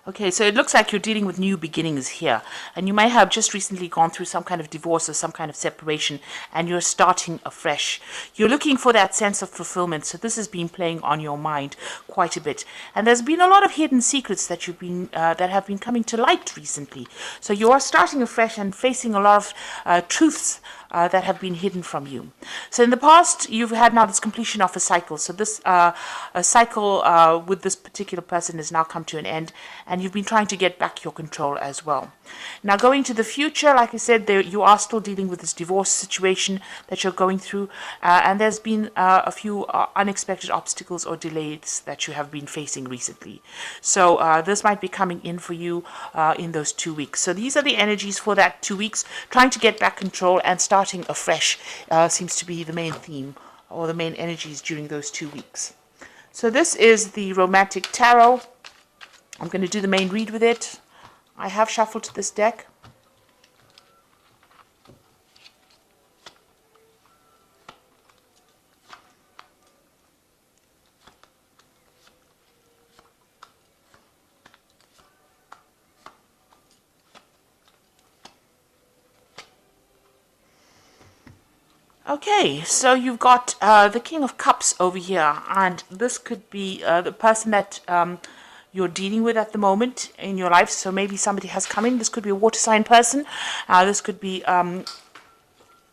Okay, so it looks like you're dealing with new beginnings here, and you may have just recently gone through some kind of divorce or some kind of separation, and you're starting afresh. You're looking for that sense of fulfillment, so this has been playing on your mind quite a bit, and there's been a lot of hidden secrets that that have been coming to light recently. So you are starting afresh and facing a lot of truths that have been hidden from you. So in the past, you've had now this completion of a cycle. So this a cycle with this particular person has now come to an end, and you've been trying to get back your control as well. Now going to the future, like I said, you are still dealing with this divorce situation that you're going through, and there's been a few unexpected obstacles or delays that you have been facing recently. So this might be coming in for you in those 2 weeks. So these are the energies for that 2 weeks, trying to get back control and starting afresh seems to be the main theme or the main energies during those 2 weeks. So this is the Romantic Tarot. I'm going to do the main read with it. I have shuffled this deck. Okay, so you've got the King of Cups over here, and this could be the person that you're dealing with at the moment in your life. So maybe somebody has come in. This could be a water sign person. This could be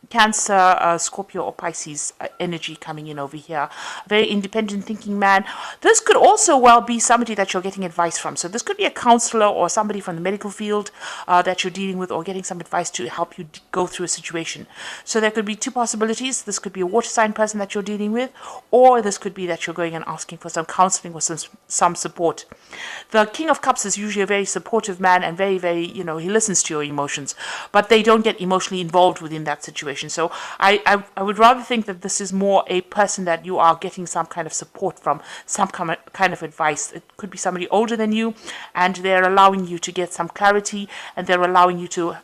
Cancer, Scorpio or Pisces energy coming in over here. Very independent thinking man. This could also well be somebody that you're getting advice from. So this could be a counselor or somebody from the medical field that you're dealing with, or getting some advice to help you go through a situation. So there could be two possibilities. This could be a water sign person that you're dealing with, or this could be that you're going and asking for some counseling or some support. The King of Cups is usually a very supportive man and very, very, he listens to your emotions, but they don't get emotionally involved within that situation. So I would rather think that this is more a person that you are getting some kind of support from, some kind of advice. It could be somebody older than you, and they're allowing you to get some clarity, and they're allowing you to,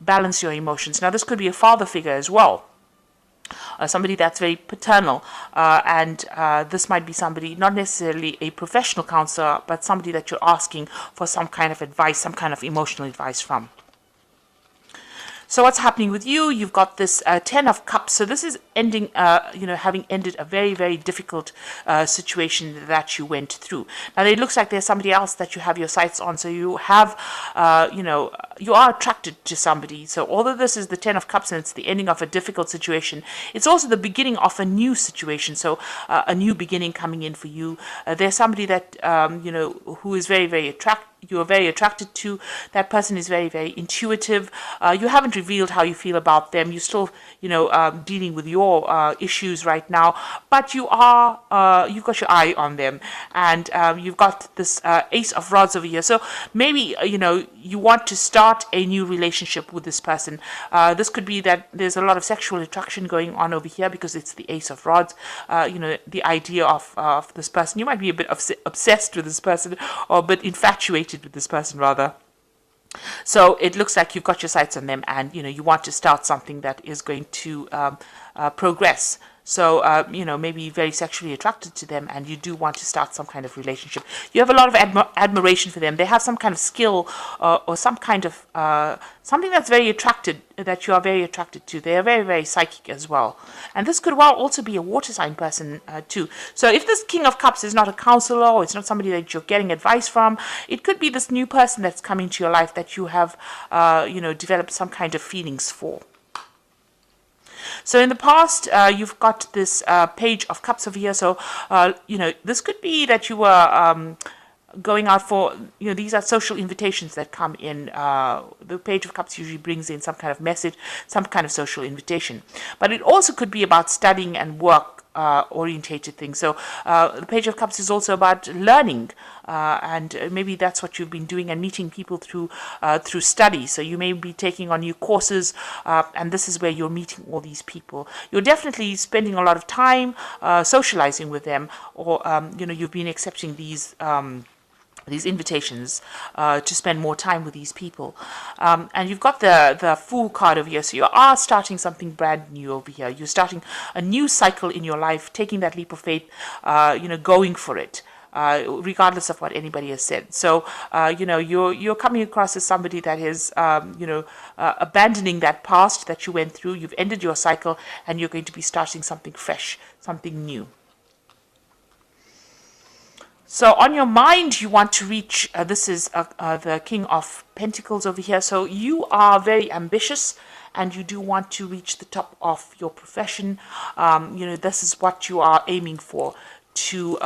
balance your emotions. Now, this could be a father figure as well. Somebody that's very paternal, and this might be somebody, not necessarily a professional counselor, but somebody that you're asking for some kind of advice, some kind of emotional advice from. So what's happening with you? You've got this Ten of Cups. So this is ending, having ended a very, very difficult situation that you went through. Now, it looks like there's somebody else that you have your sights on. So you have, you are attracted to somebody. So although this is the Ten of Cups and it's the ending of a difficult situation, it's also the beginning of a new situation. So a new beginning coming in for you. There's somebody that, who is very, very attractive. You are very attracted to. That person is very, very intuitive. You haven't revealed how you feel about them. You're still, dealing with your issues right now, but you've got your eye on them, and you've got this Ace of Rods over here. So maybe, you want to start a new relationship with this person. This could be that there's a lot of sexual attraction going on over here because it's the Ace of Rods. The idea of this person. You might be a bit obsessed with this person, or a bit infatuated with this person rather. So it looks like you've got your sights on them, and you want to start something that is going to progress. So, maybe very sexually attracted to them, and you do want to start some kind of relationship. You have a lot of admiration for them. They have some kind of skill or some kind of something that you are very attracted to. They are very, very psychic as well. And this could well also be a water sign person too. So if this King of Cups is not a counselor, or it's not somebody that you're getting advice from, it could be this new person that's coming to your life that you have, developed some kind of feelings for. So in the past, you've got this Page of Cups over here. So, this could be that you were going out for, these are social invitations that come in. The Page of Cups usually brings in some kind of message, some kind of social invitation. But it also could be about studying and work orientated things. So the Page of Cups is also about learning, and maybe that's what you've been doing, and meeting people through study. So you may be taking on new courses, and this is where you're meeting all these people. You're definitely spending a lot of time socializing with them, or you've been accepting these invitations to spend more time with these people. And you've got the Fool card over here. So you are starting something brand new over here. You're starting a new cycle in your life, taking that leap of faith, going for it. regardless of what anybody has said. So, you're coming across as somebody that is, abandoning that past that you went through. You've ended your cycle, and you're going to be starting something fresh, something new. So on your mind, you want to reach, this is the King of Pentacles over here. So you are very ambitious, and you do want to reach the top of your profession. This is what you are aiming for, to,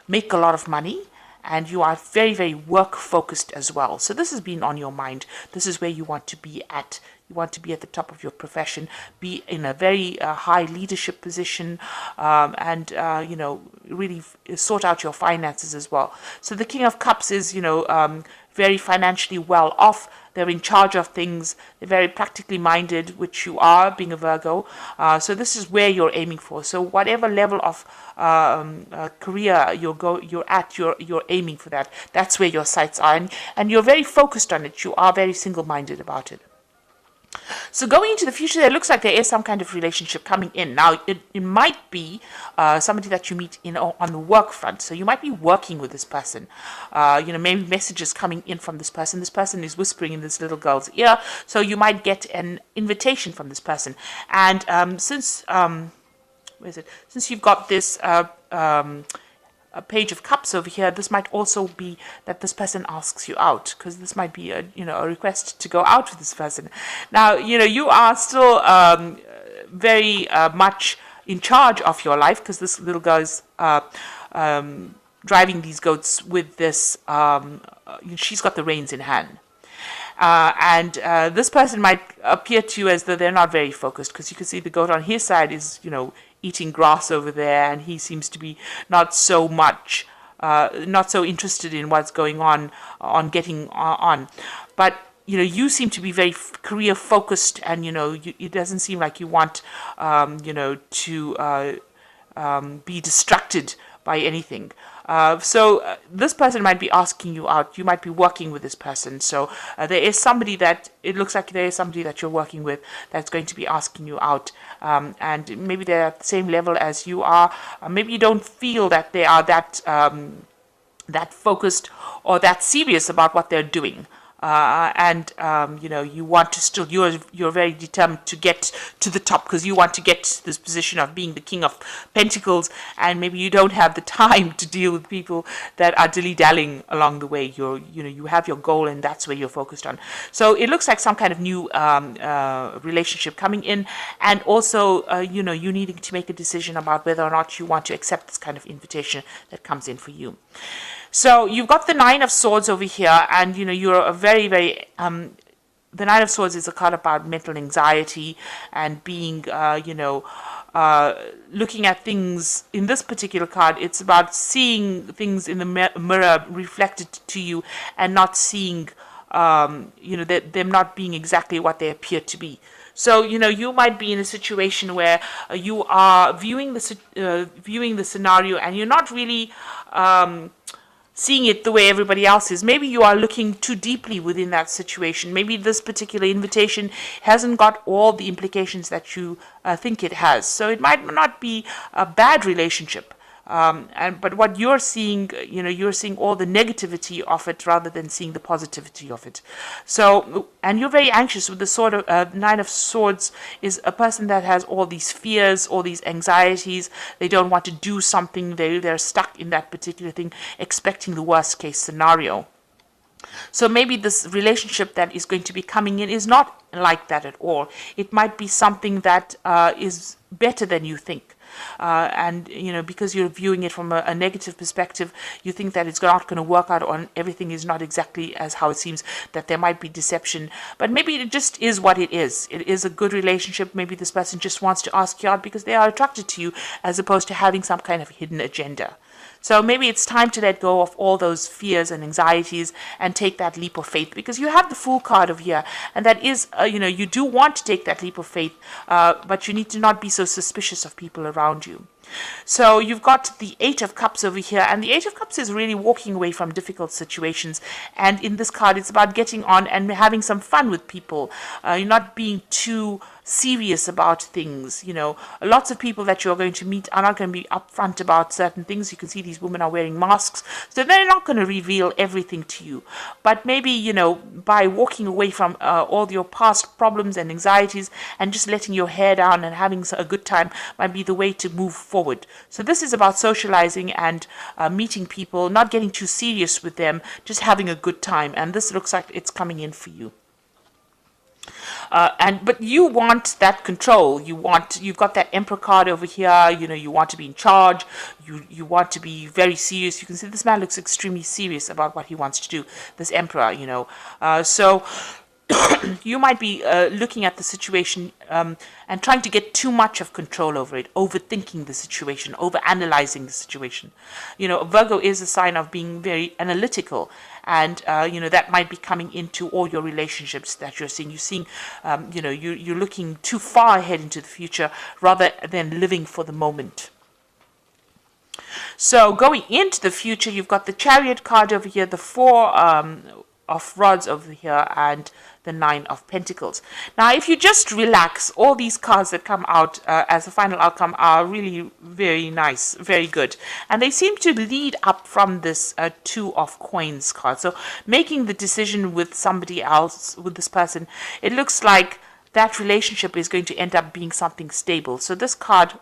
make a lot of money. And you are very, very work focused as well. So this has been on your mind. This is where you want to be at. You want to be at the top of your profession, be in a very high leadership position, and really sort out your finances as well. So the King of Cups is, very financially well off. They're in charge of things. They're very practically minded, which you are, being a Virgo. So this is where you're aiming for. So whatever level of career you're aiming for that. That's where your sights are, and you're very focused on it. You are very single-minded about it. So going into the future, it looks like there is some kind of relationship coming in. Now, it might be somebody that you meet on the work front. So you might be working with this person. Maybe messages coming in from this person. This person is whispering in this little girl's ear. So you might get an invitation from this person. And since you've got this a Page of Cups over here, this might also be that this person asks you out, because this might be a request to go out with this person. Now, you are still very much in charge of your life, because this little girl is driving these goats with this. She's got the reins in hand. And this person might appear to you as though they're not very focused, because you can see the goat on his side is, eating grass over there, and he seems to be not so interested in what's going on getting on. But you seem to be very career focused, and it doesn't seem like you want to be distracted by anything. So this person might be asking you out. You might be working with this person. So there is somebody that, it looks like there is somebody that you're working with that's going to be asking you out. And maybe they're at the same level as you are. Maybe you don't feel that they are that focused or that serious about what they're doing. You want to still, you're very determined to get to the top, because you want to get to this position of being the King of Pentacles, and maybe you don't have the time to deal with people that are dilly-dallying along the way. You have your goal, and that's where you're focused on. So it looks like some kind of new relationship coming in, and also you needing to make a decision about whether or not you want to accept this kind of invitation that comes in for you. So you've got the Nine of Swords over here, and you're a very, very the Nine of Swords is a card about mental anxiety and being looking at things. In this particular card, it's about seeing things in the mirror reflected to you, and not seeing them not being exactly what they appear to be. So you might be in a situation where you are viewing the scenario, and you're not really seeing it the way everybody else is. Maybe you are looking too deeply within that situation. Maybe this particular invitation hasn't got all the implications that you think it has. So it might not be a bad relationship. But what you're seeing, you're seeing all the negativity of it rather than seeing the positivity of it. So, and you're very anxious with the sort of Nine of Swords is a person that has all these fears, all these anxieties. They don't want to do something. They're stuck in that particular thing, expecting the worst case scenario. So maybe this relationship that is going to be coming in is not like that at all. It might be something that is better than you think. Because you're viewing it from a negative perspective, you think that it's not going to work out, or everything is not exactly as how it seems, that there might be deception. But maybe it just is what it is. It is a good relationship. Maybe this person just wants to ask you out because they are attracted to you, as opposed to having some kind of hidden agenda. So maybe it's time to let go of all those fears and anxieties and take that leap of faith, because you have the Fool card over here, and that is, you do want to take that leap of faith, but you need to not be so suspicious of people around you. So you've got the Eight of Cups over here, and the Eight of Cups is really walking away from difficult situations. And in this card, it's about getting on and having some fun with people. You're not being too serious about things. You know, lots of people that you're going to meet are not going to be upfront about certain things. You can see these women are wearing masks, so they're not going to reveal everything to you. But maybe, you know, by walking away from all your past problems and anxieties and just letting your hair down and having a good time might be the way to move forward. So this is about socializing and meeting people, not getting too serious with them, just having a good time. And this looks like it's coming in for you. But you want that control. You've got that Emperor card over here. You know, you want to be in charge. You want to be very serious. You can see this man looks extremely serious about what he wants to do. This Emperor, you know. So you might be looking at the situation and trying to get too much of control over it, overthinking the situation, overanalyzing the situation. You know, Virgo is a sign of being very analytical, and you know, that might be coming into all your relationships that you're seeing. You're seeing, you know, you're looking too far ahead into the future rather than living for the moment. So going into the future, you've got the Chariot card over here, the Four of Rods over here, and the Nine of Pentacles. Now, if you just relax, all these cards that come out as a final outcome are really very nice, very good. And they seem to lead up from this Two of Coins card. So making the decision with somebody else, with this person, it looks like that relationship is going to end up being something stable. So this card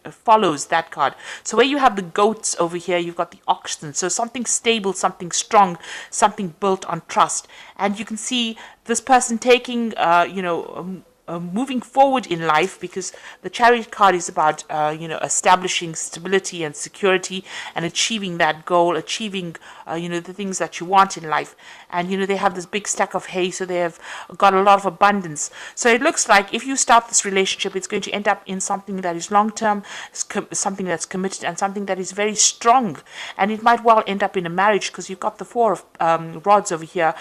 follows that card. So where you have the goats over here, you've got the oxen. So something stable, something strong, something built on trust. And you can see this person taking, you know, moving forward in life, because the Chariot card is about, you know, establishing stability and security and achieving that goal, achieving, you know, the things that you want in life. And, you know, they have this big stack of hay, so they have got a lot of abundance. So it looks like if you start this relationship, it's going to end up in something that is long-term, something that's committed, and something that is very strong. And it might well end up in a marriage, because you've got the Four of Rods over here,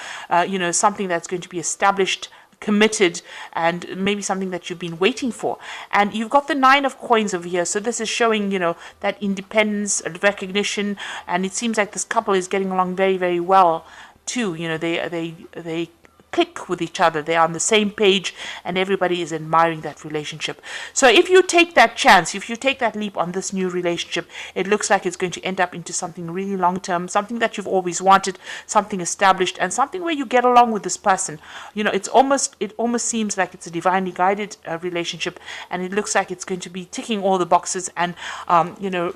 you know, something that's going to be established, committed, and maybe something that you've been waiting for. And you've got the Nine of Coins over here, so this is showing, you know, that independence, recognition, and it seems like this couple is getting along very, very well too. You know, they click with each other, they're on the same page, and everybody is admiring that relationship. So if you take that chance, if you take that leap on this new relationship, it looks like it's going to end up into something really long-term, something that you've always wanted, something established, and something where you get along with this person. You know, it almost seems like it's a divinely guided relationship, and it looks like it's going to be ticking all the boxes and, you know,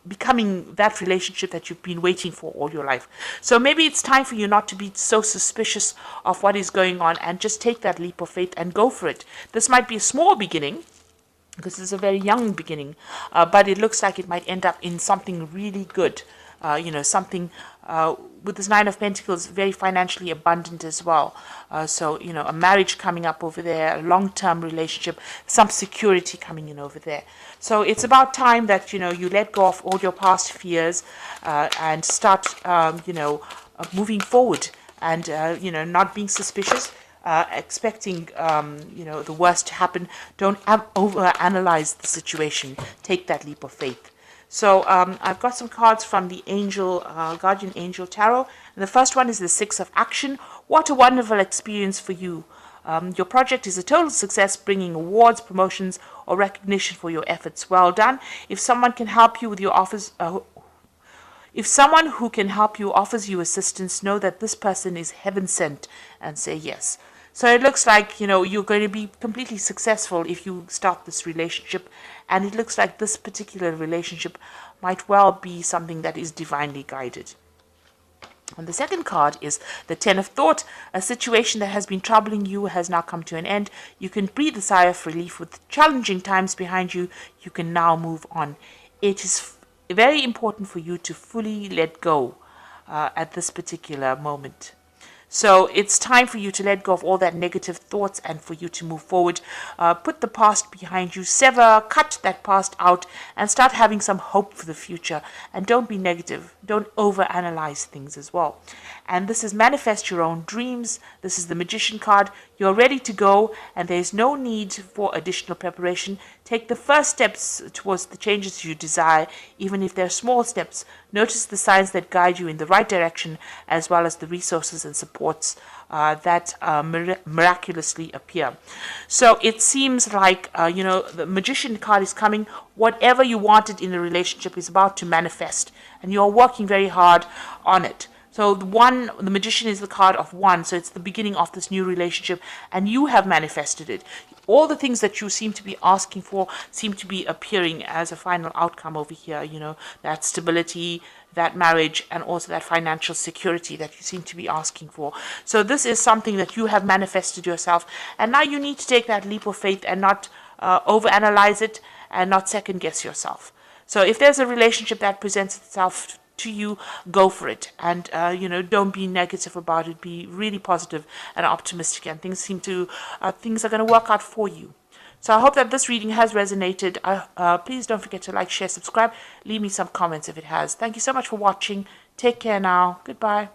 becoming that relationship that you've been waiting for all your life. So maybe it's time for you not to be so suspicious of what is going on, and just take that leap of faith and go for it. This might be a small beginning, because it's a very young beginning, but it looks like it might end up in something really good. You know, something with this Nine of Pentacles, very financially abundant as well. So, you know, a marriage coming up over there, a long-term relationship, some security coming in over there. So it's about time that, you know, you let go of all your past fears and start, you know, moving forward, and, you know, not being suspicious, expecting, you know, the worst to happen. Don't overanalyze the situation. Take that leap of faith. So I've got some cards from the Angel, Guardian Angel Tarot. And the first one is the Six of Action. What a wonderful experience for you. Your project is a total success, bringing awards, promotions, or recognition for your efforts. Well done. If someone can help you with your offers, if someone who can help you offers you assistance, know that this person is heaven sent, and say yes. So it looks like, you know, you're going to be completely successful if you start this relationship. And it looks like this particular relationship might well be something that is divinely guided. And the second card is the Ten of Thought. A situation that has been troubling you has now come to an end. You can breathe a sigh of relief. With challenging times behind you, you can now move on. It is very important for you to fully let go at this particular moment. So it's time for you to let go of all that negative thoughts and for you to move forward. Put the past behind you, sever, cut that past out, and start having some hope for the future. And don't be negative. Don't overanalyze things as well. And this is manifest your own dreams. This is the Magician card. You're ready to go, and there's no need for additional preparation. Take the first steps towards the changes you desire, even if they're small steps. Notice the signs that guide you in the right direction, as well as the resources and supports that miraculously appear. So it seems like, the Magician card is coming. Whatever you wanted in a relationship is about to manifest, and you're working very hard on it. So the Magician is the card of one, so it's the beginning of this new relationship, and you have manifested it. All the things that you seem to be asking for seem to be appearing as a final outcome over here, that stability, that marriage, and also that financial security that you seem to be asking for. So this is something that you have manifested yourself, and now you need to take that leap of faith and not overanalyze it and not second guess yourself. So if there's a relationship that presents itself to you, go for it, and don't be negative about it. Be really positive and optimistic, and things are going to work out for you. So I hope that this reading has resonated. Please don't forget to like, share, subscribe, leave me some comments if it has. Thank you so much for watching. Take care now. Goodbye.